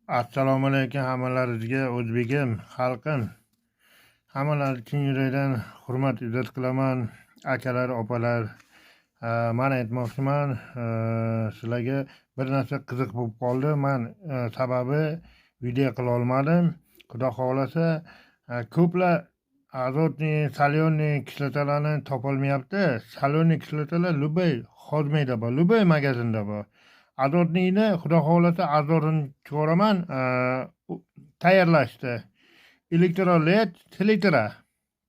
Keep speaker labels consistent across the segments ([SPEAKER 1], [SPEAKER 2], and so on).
[SPEAKER 1] Assalomu alaykum hammalaringizga, o'zbegim, xalqim. Hammalar chin yurakdan hurmat izzat qilaman. Akalar, opalar, mana aytmoqchiman, sizlarga bir narsa qiziq bo'lib qoldi. Men sababi video qila olmadim. Xudo xohlasa, ko'plar azotniy, solyoniy kislotalarni topolmayapti. Solyoniy kislotalar любой hozmayda bor, любой magazinda bor. Azotniyni xudo xohlasa azorini chiqaraman, tayyorlashdi. Elektrolit, selitra.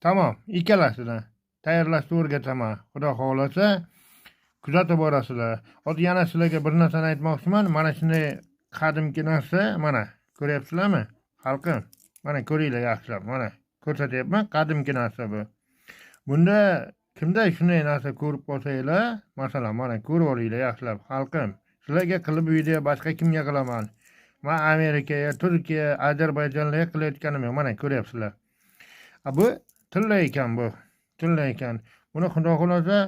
[SPEAKER 1] Tamom, ikkalasini tayyorlashni o'rgataman. Xudo xohlasa kuzatib borasizlar. Hozir yana sizlarga bir narsani aytmoqchiman. Mana shunday qadimgi narsa, mana ko'ryapsizlarmi? Xalqim, mana ko'ringlar yaxshilab. Mana ko'rsatyapman, qadimgi narsa bu. Bunda kimda shunday narsa ko'rib qolsanglar, masalan, mana ko'rib olinglar yaxshilab, xalqim. Sizlarga qilib video boshqa kimga qilaman? Men Amerikaga, Turkiya, Ozarbayjonlarga qilayotganim yo'q. Mana ko'ryapsizlar. Bu tilla ekan bu. Tilla ekan. Buni xudo xolasa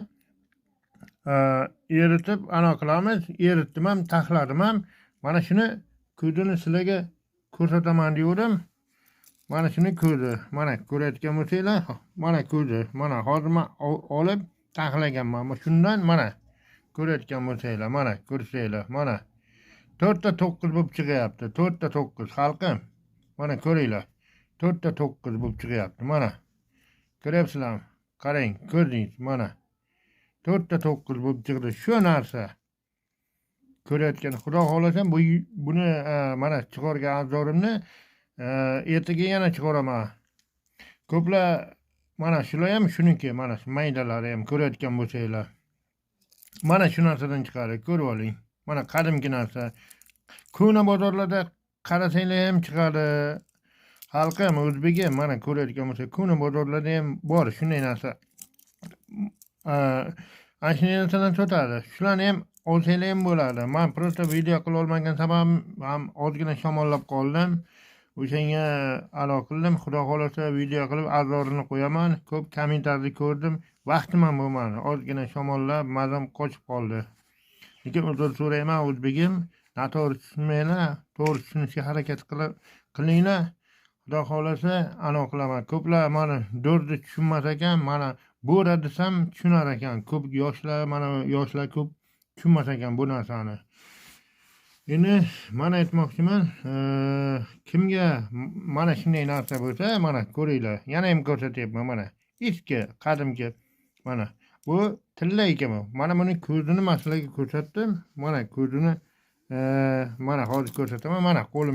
[SPEAKER 1] eritib ana qilamiz. Eritdim ham, taxladim ham. Mana shuni ko'zini sizlarga ko'rsataman degandim. Mana shuni ko'zi. Mana ko'rayotgan bo'lsanglar, mana ko'zi. Mana hozir men olib taxlaganman. Shundan mana ko'rayotgan bo'lsanglar, mana ko'rsanglar, mana 4 ta 9 bo'lib chiqyapti. 4 ta 9 xalqim. Mana ko'ringlar. 4 ta 9 bo'lib chiqyapti. Mana. Ko'ryapsizlarmi? Qarang, ko'rdingiz, mana. 4 ta 9 bo'lib chiqdi. Shu narsa. Ko'rayotgan xudo xolasa buni mana chiqargan azorimni ertaga yana chiqaraman. Ko'plar mana shular ham shuniki, mana shu maydalari ham ko'rayotgan bo'lsanglar. Mana shu narsadan chiqadi, ko'rib oling. Mana qadimgi narsa. Ko'na bozorlarda qarasanglar ham chiqadi. Xalqim, o'zbegim, mana ko'rayotgan bo'lsa, ko'na bozorlarda ham bor shunday narsa. Ana shunday narsadan sotadi. Shularni ham olsanglar ham bo'ladi. Men просто video qila olmagan sababim ham ozgina shamollab qoldim. O'shanga aloqa qildim. Xudo xolasa video qilib azorini qo'yaman. Ko'p kommentarni ko'rdim. Vaqtim ham bo'lmadi. Ozgina shamollab, mazam qochib qoldi. Lekin uzr so'rayman o'zbegim. Noto'g'ri tushunmanglar. To'g'ri tushunishga harakat qilinglar. Xudo xolasa anaqa qilaman. Ko'plar mana do'rni tushunmas ekan, mana bo'ra desam tushunar ekan. Ko'p yoshlar, mana yoshlar ko'p tushunmas ekan bu narsani. Endi men aytmoqchiman, kimga mana shunday narsa bo'lsa, mana ko'ringlar. Yana ham ko'rsatyapman, mana. Eski, qadimgi, mana. Bu tilla ekan bu. Mana buni ko'zini men sizlarga ko'rsatdim. Mana ko'zini mana hozir ko'rsataman. Mana qo'lim